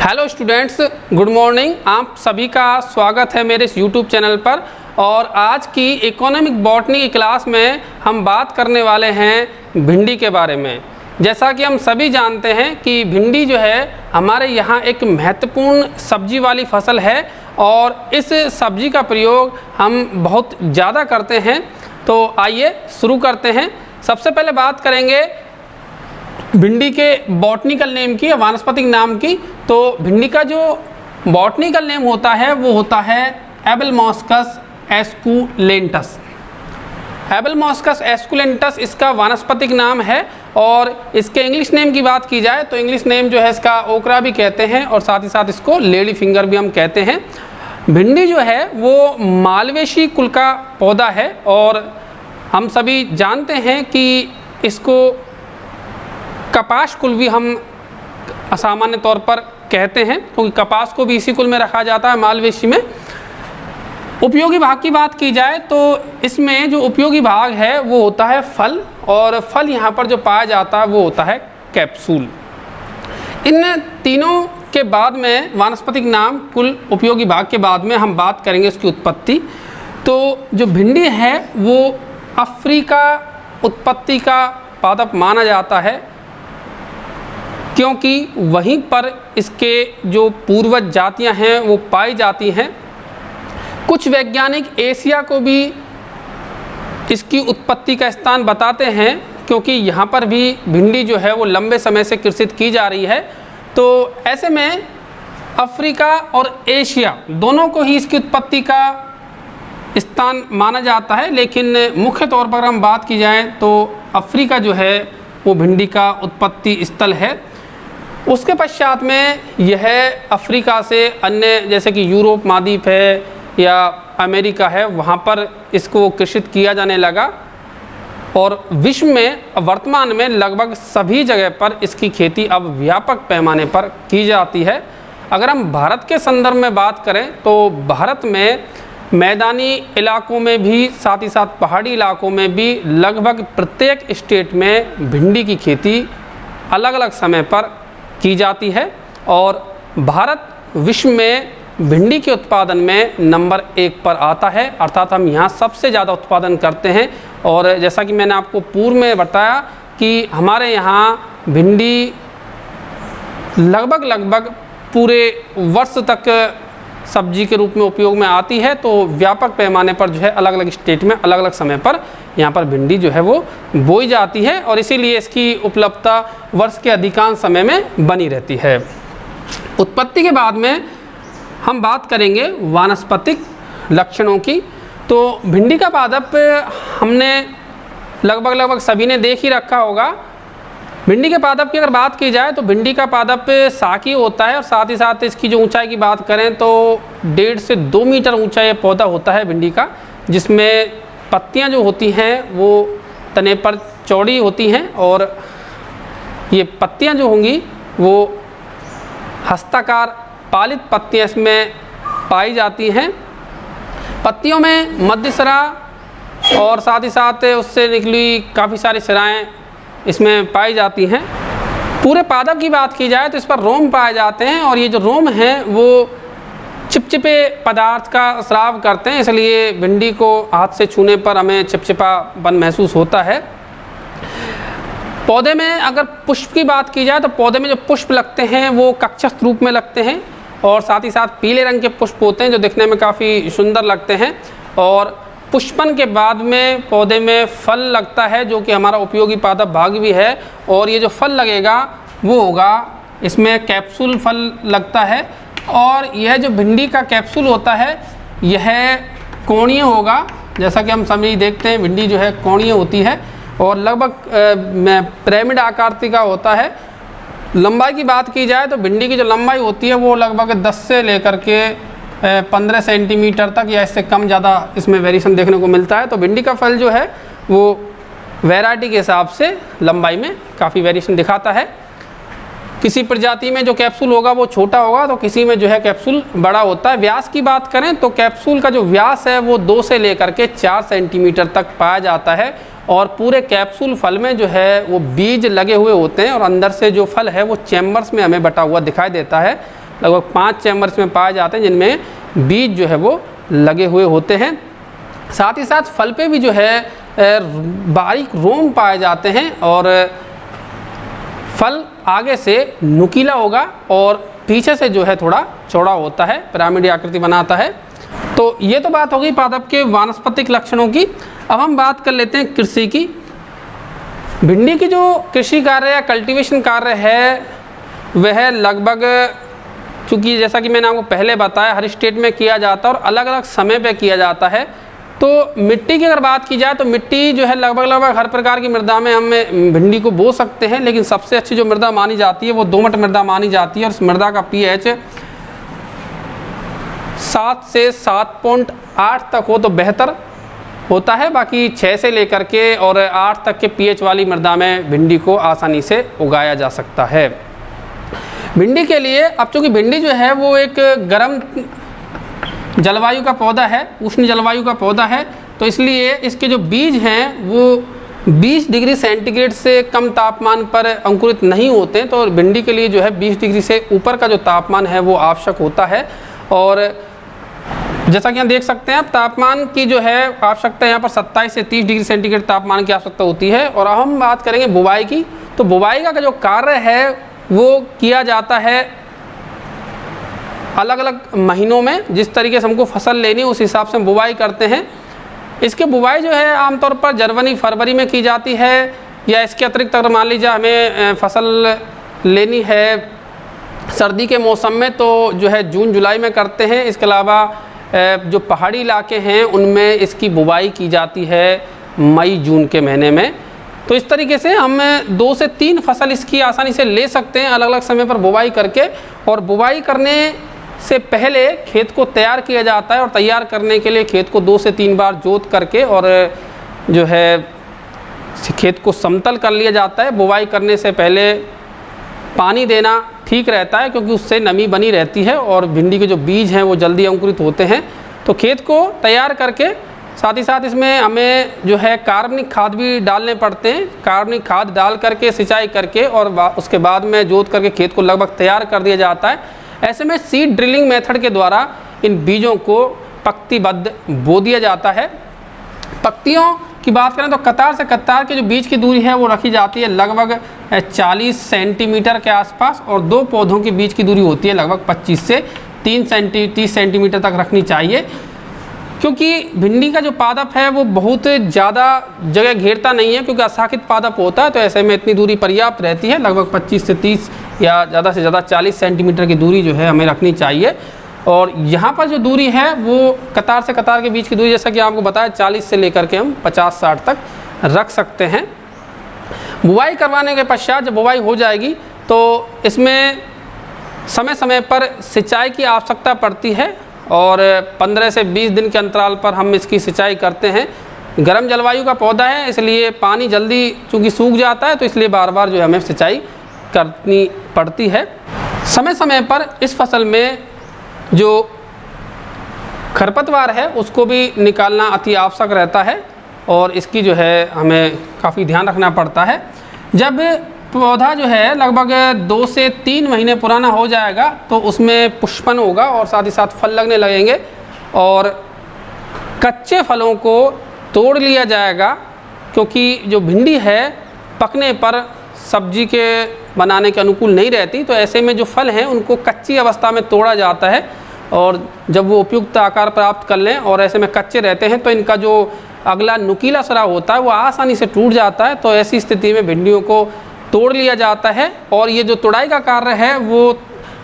Hello students, good morning. आप सभी का स्वागत है मेरे इस यूट्यूब चैनल पर। और आज की इकोनॉमिक बॉटनी की क्लास में हम बात करने वाले हैं भिंडी के बारे में। जैसा कि हम सभी जानते हैं कि भिंडी जो है हमारे यहाँ एक महत्वपूर्ण सब्जी वाली फसल है और इस सब्जी का प्रयोग हम बहुत ज़्यादा करते हैं। तो आइए शुरू करते हैं। सबसे पहले बात करेंगे भिंडी के बॉटनिकल नेम की या वानस्पतिक नाम की। तो भिंडी का जो बॉटनिकल नेम होता है वो होता है एबेलमॉस्कस एस्कुलेंटस। एबेलमॉस्कस एस्कुलेंटस इसका वानस्पतिक नाम है। और इसके इंग्लिश नेम की बात की जाए तो इंग्लिश नेम जो है इसका ओकरा भी कहते हैं और साथ ही साथ इसको लेडी फिंगर भी हम कहते हैं। भिंडी जो है वो मालवेशी कुल का पौधा है और हम सभी जानते हैं कि इसको कपास कुल भी हम असामान्य तौर पर कहते हैं, क्योंकि कपास को भी इसी कुल में रखा जाता है, मालवेशी में। उपयोगी भाग की बात की जाए तो इसमें जो उपयोगी भाग है वो होता है फल, और फल यहाँ पर जो पाया जाता है वो होता है कैप्सूल। इन तीनों के बाद में वानस्पतिक नाम कुल उपयोगी भाग के बाद में हम बात करेंगे उसकी उत्पत्ति। तो जो भिंडी है वो अफ्रीका उत्पत्ति का पादप माना जाता है, क्योंकि वहीं पर इसके जो पूर्वज जातियां हैं वो पाई जाती हैं। कुछ वैज्ञानिक एशिया को भी इसकी उत्पत्ति का स्थान बताते हैं, क्योंकि यहाँ पर भी भिंडी जो है वो लंबे समय से कृषित की जा रही है। तो ऐसे में अफ्रीका और एशिया दोनों को ही इसकी उत्पत्ति का स्थान माना जाता है, लेकिन मुख्य तौर पर हम बात की जाए तो अफ्रीका जो है वो भिंडी का उत्पत्ति स्थल है। उसके पश्चात में यह अफ्रीका से अन्य जैसे कि यूरोप महाद्वीप है या अमेरिका है, वहाँ पर इसको कृषित किया जाने लगा और विश्व में वर्तमान में लगभग सभी जगह पर इसकी खेती अब व्यापक पैमाने पर की जाती है। अगर हम भारत के संदर्भ में बात करें तो भारत में मैदानी इलाकों में भी साथ ही साथ पहाड़ी इलाकों में भी लगभग प्रत्येक स्टेट में भिंडी की खेती अलग अलग समय पर की जाती है। और भारत विश्व में भिंडी के उत्पादन में नंबर 1 पर आता है, अर्थात हम यहाँ सबसे ज़्यादा उत्पादन करते हैं। और जैसा कि मैंने आपको पूर्व में बताया कि हमारे यहाँ भिंडी लगभग पूरे वर्ष तक सब्जी के रूप में उपयोग में आती है। तो व्यापक पैमाने पर जो है अलग अलग स्टेट में अलग अलग समय पर यहाँ पर भिंडी जो है वो बोई जाती है और इसीलिए इसकी उपलब्धता वर्ष के अधिकांश समय में बनी रहती है। उत्पत्ति के बाद में हम बात करेंगे वानस्पतिक लक्षणों की। तो भिंडी का पादप हमने लगभग सभी ने देख ही रखा होगा। भिंडी के पादप की अगर बात की जाए तो भिंडी का पादप साकी होता है और साथ ही साथ इसकी जो ऊंचाई की बात करें तो 1.5 से 2 मीटर ऊंचा ये पौधा होता है भिंडी का, जिसमें पत्तियां जो होती हैं वो तने पर चौड़ी होती हैं और ये पत्तियां जो होंगी वो हस्ताकार पालित पत्तियां इसमें पाई जाती हैं। पत्तियों में मध्य सिरा और साथ ही साथ उससे निकली काफ़ी सारी सिराएँ इसमें पाई जाती हैं। पूरे पादप की बात की जाए तो इस पर रोम पाए जाते हैं और ये जो रोम हैं वो चिपचिपे पदार्थ का स्राव करते हैं, इसलिए भिंडी को हाथ से छूने पर हमें चिपचिपापन महसूस होता है। पौधे में अगर पुष्प की बात की जाए तो पौधे में जो पुष्प लगते हैं वो कक्षस्थ रूप में लगते हैं और साथ ही साथ पीले रंग के पुष्प होते हैं जो दिखने में काफ़ी सुंदर लगते हैं। और पुष्पन के बाद में पौधे में फल लगता है जो कि हमारा उपयोगी पादप भाग भी है। और ये जो फल लगेगा वो होगा, इसमें कैप्सूल फल लगता है और यह जो भिंडी का कैप्सूल होता है यह कोणीय होगा। जैसा कि हम सभी देखते हैं भिंडी जो है कोणीय होती है और लगभग पिरामिड आकृति का होता है। लंबाई की बात की जाए तो भिंडी की जो लंबाई होती है वो लगभग 10 से लेकर के 15 सेंटीमीटर तक या इससे कम ज़्यादा इसमें वेरिएशन देखने को मिलता है। तो भिंडी का फल जो है वो वैरायटी के हिसाब से लंबाई में काफ़ी वेरिएशन दिखाता है। किसी प्रजाति में जो कैप्सूल होगा वो छोटा होगा तो किसी में जो है कैप्सूल बड़ा होता है। व्यास की बात करें तो कैप्सूल का जो व्यास है वो 2 से लेकर के 4 सेंटीमीटर तक पाया जाता है और पूरे कैप्सूल फल में जो है वो बीज लगे हुए होते हैं और अंदर से जो फल है वो चैम्बर्स में हमें बटा हुआ दिखाई देता है। लगभग 5 चैम्बर इसमें पाए जाते हैं जिनमें बीज जो है वो लगे हुए होते हैं। साथ ही साथ फल पे भी जो है बारीक रोम पाए जाते हैं और फल आगे से नुकीला होगा और पीछे से जो है थोड़ा चौड़ा होता है, पिरामिडी आकृति बनाता है। तो ये तो बात होगी पादप के वानस्पतिक लक्षणों की। अब हम बात कर लेते हैं कृषि की। भिंडी की जो कृषि कार्य या कल्टीवेशन कार्य है वह लगभग, चूँकि जैसा कि मैंने आपको पहले बताया, हर स्टेट में किया जाता है और अलग अलग समय पे किया जाता है। तो मिट्टी की अगर बात की जाए तो मिट्टी जो है लगभग हर प्रकार की मृदा में हम भिंडी को बो सकते हैं, लेकिन सबसे अच्छी जो मृदा मानी जाती है वो दोमट मृदा मानी जाती है और इस मृदा का पीएच 7 से 7.8 तक हो तो बेहतर होता है। बाकी 6 से लेकर के और 8 तक के पीएच वाली मृदा में भिंडी को आसानी से उगाया जा सकता है। भिंडी के लिए, अब चूँकि भिंडी जो है वो एक गर्म जलवायु का पौधा है, उष्ण जलवायु का पौधा है, तो इसलिए इसके जो बीज हैं वो 20 डिग्री सेंटीग्रेड से कम तापमान पर अंकुरित नहीं होते हैं। तो भिंडी के लिए जो है 20 डिग्री से ऊपर का जो तापमान है वो आवश्यक होता है। और जैसा कि यहाँ देख सकते हैं, तापमान की जो है आवश्यकता यहाँ पर 27 से 30 डिग्री सेंटीग्रेड तापमान की आवश्यकता होती है। और अब हम बात करेंगे बुवाई की। तो बुवाई का जो कार्य है वो किया जाता है अलग अलग महीनों में। जिस तरीके से हमको फसल लेनी है उस हिसाब से हम बुवाई करते हैं। इसके बुवाई जो है आमतौर पर जनवरी फरवरी में की जाती है, या इसके अतिरिक्त अगर मान लीजिए हमें फसल लेनी है सर्दी के मौसम में तो जो है जून जुलाई में करते हैं। इसके अलावा जो पहाड़ी इलाके हैं उनमें इसकी बुवाई की जाती है मई जून के महीने में। तो इस तरीके से हम 2 से 3 फसल इसकी आसानी से ले सकते हैं अलग अलग समय पर बुवाई करके। और बुवाई करने से पहले खेत को तैयार किया जाता है और तैयार करने के लिए खेत को 2 से 3 बार जोत करके और जो है खेत को समतल कर लिया जाता है। बुवाई करने से पहले पानी देना ठीक रहता है क्योंकि उससे नमी बनी रहती है और भिंडी के जो बीज हैं वो जल्दी अंकुरित होते हैं। तो खेत को तैयार करके साथ ही साथ इसमें हमें जो है कार्बनिक खाद भी डालने पड़ते हैं। कार्बनिक खाद डाल करके सिंचाई करके और उसके बाद में जोत करके खेत को लगभग तैयार कर दिया जाता है। ऐसे में सीड ड्रिलिंग मेथड के द्वारा इन बीजों को पंक्तिबद्ध बो दिया जाता है। पंक्तियों की बात करें तो कतार से कतार की जो बीज की दूरी है वो रखी जाती है लगभग 40 सेंटीमीटर के आसपास, और 2 पौधों के बीच की दूरी होती है लगभग 25 से 30 सेंटीमीटर तक रखनी चाहिए। क्योंकि भिंडी का जो पादप है वो बहुत ज़्यादा जगह घेरता नहीं है, क्योंकि अशाखित पादप होता है, तो ऐसे में इतनी दूरी पर्याप्त रहती है। लगभग 25 से 30 या ज़्यादा से ज़्यादा 40 सेंटीमीटर की दूरी जो है हमें रखनी चाहिए। और यहाँ पर जो दूरी है वो कतार से कतार के बीच की दूरी, जैसा कि आपको बताया, 40 से लेकर के हम 50-60 तक रख सकते हैं। बुवाई करवाने के पश्चात जब बुवाई हो जाएगी तो इसमें समय समय पर सिंचाई की आवश्यकता पड़ती है और 15 से 20 दिन के अंतराल पर हम इसकी सिंचाई करते हैं। गर्म जलवायु का पौधा है इसलिए पानी जल्दी चूँकि सूख जाता है, तो इसलिए बार बार जो है हमें सिंचाई करनी पड़ती है। समय समय पर इस फसल में जो खरपतवार है उसको भी निकालना अति आवश्यक रहता है और इसकी जो है हमें काफ़ी ध्यान रखना पड़ता है। जब पौधा जो है लगभग 2 से 3 महीने पुराना हो जाएगा तो उसमें पुष्पन होगा और साथ ही साथ फल लगने लगेंगे और कच्चे फलों को तोड़ लिया जाएगा, क्योंकि जो भिंडी है पकने पर सब्जी के बनाने के अनुकूल नहीं रहती। तो ऐसे में जो फल हैं उनको कच्ची अवस्था में तोड़ा जाता है और जब वो उपयुक्त आकार प्राप्त कर लें और ऐसे में कच्चे रहते हैं तो इनका जो अगला नुकीला सरा होता है वो आसानी से टूट जाता है। तो ऐसी स्थिति में भिंडियों को तोड़ लिया जाता है और ये जो तोड़ाई का कार्य है वो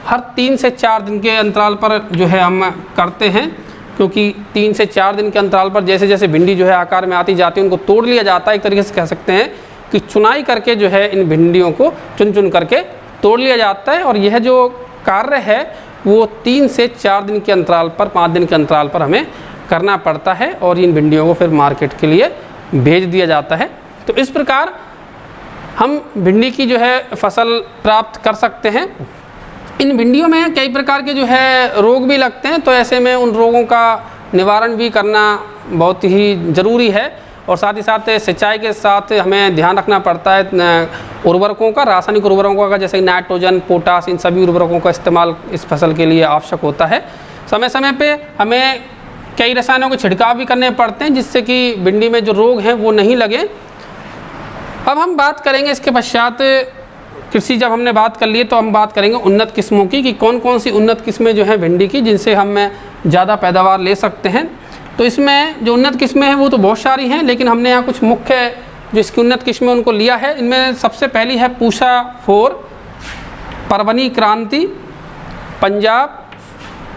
हर 3 से 4 दिन के अंतराल पर जो है हम करते हैं, क्योंकि 3 से 4 दिन के अंतराल पर जैसे जैसे भिंडी जो है आकार में आती जाती है उनको तोड़ लिया जाता है। एक तरीके से कह सकते हैं कि चुनाई करके जो है इन भिंडियों को चुन चुन करके तोड़ लिया जाता है और यह जो कार्य है वो 3 से 4 दिन के अंतराल पर, 5 दिन के अंतराल पर हमें करना पड़ता है और इन भिंडियों को फिर मार्केट के लिए भेज दिया जाता है। तो इस प्रकार हम भिंडी की जो है फसल प्राप्त कर सकते हैं। इन भिंडियों में कई प्रकार के जो है रोग भी लगते हैं, तो ऐसे में उन रोगों का निवारण भी करना बहुत ही ज़रूरी है और साथ ही साथ सिंचाई के साथ हमें ध्यान रखना पड़ता है उर्वरकों का, रासायनिक उर्वरकों का, जैसे नाइट्रोजन, पोटास, इन सभी उर्वरकों का इस्तेमाल इस फसल के लिए आवश्यक होता है। समय समय पे हमें कई रसायनों के छिड़काव भी करने पड़ते हैं जिससे कि भिंडी में जो रोग हैं वो नहीं लगे। अब हम बात करेंगे इसके पश्चात, कृषि जब हमने बात कर ली तो हम बात करेंगे उन्नत किस्मों की, कि कौन कौन सी उन्नत किस्में जो हैं भिंडी की जिनसे हम ज़्यादा पैदावार ले सकते हैं। तो इसमें जो उन्नत किस्में हैं वो तो बहुत सारी हैं, लेकिन हमने यहाँ कुछ मुख्य जो इसकी उन्नत किस्में उनको लिया है। इनमें सबसे पहली है पूषा 4, परवनी क्रांति, पंजाब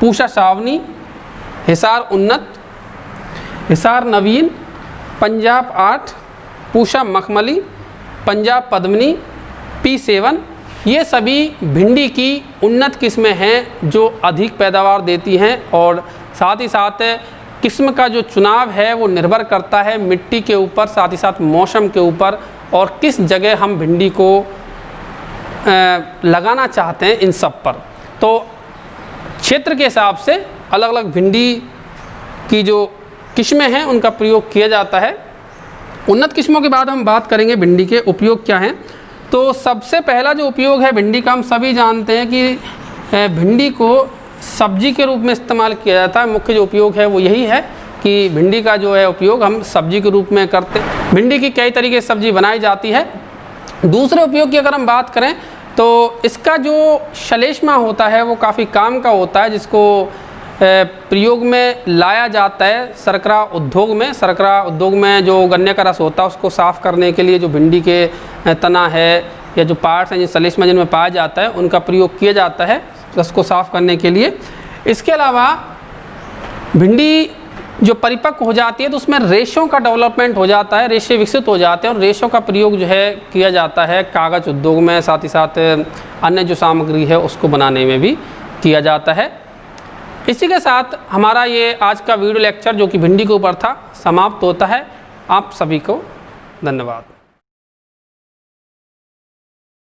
पूषा सावनी, हिसार उन्नत, हिसार नवीन, पंजाब 8, पूषा मखमली, पंजाब पद्मिनी, P7। ये सभी भिंडी की उन्नत किस्में हैं जो अधिक पैदावार देती हैं। और साथ ही साथ किस्म का जो चुनाव है वो निर्भर करता है मिट्टी के ऊपर, साथ ही साथ मौसम के ऊपर, और किस जगह हम भिंडी को लगाना चाहते हैं, इन सब पर। तो क्षेत्र के हिसाब से अलग अलग भिंडी की जो किस्में हैं उनका प्रयोग किया जाता है। उन्नत किस्मों के बाद हम बात करेंगे भिंडी के उपयोग क्या हैं। तो सबसे पहला जो उपयोग है भिंडी का, हम सभी जानते हैं कि भिंडी को सब्जी के रूप में इस्तेमाल किया जाता है। मुख्य जो उपयोग है वो यही है कि भिंडी का जो है उपयोग हम सब्जी के रूप में करते हैं। भिंडी की कई तरीके से सब्जी बनाई जाती है। दूसरे उपयोग की अगर हम बात करें तो इसका जो श्लेष्मा होता है वो काफ़ी काम का होता है, जिसको प्रयोग में लाया जाता है शर्करा उद्योग में। शर्करा उद्योग में जो गन्ने का रस होता है उसको साफ़ करने के लिए जो भिंडी के तना है या जो पार्ट्स हैं, जो श्लेष्मा जिनमें पाया जाता है, उनका प्रयोग किया जाता है रस को साफ़ करने के लिए। इसके अलावा भिंडी जो परिपक्व हो जाती है तो उसमें रेशों का डेवलपमेंट हो जाता है, रेशे विकसित हो जाते हैं, और रेशों का प्रयोग जो है किया जाता है कागज़ उद्योग में, साथ ही साथ अन्य जो सामग्री है उसको बनाने में भी किया जाता है। इसी के साथ हमारा ये आज का वीडियो लेक्चर जो कि भिंडी के ऊपर था समाप्त होता है। आप सभी को धन्यवाद।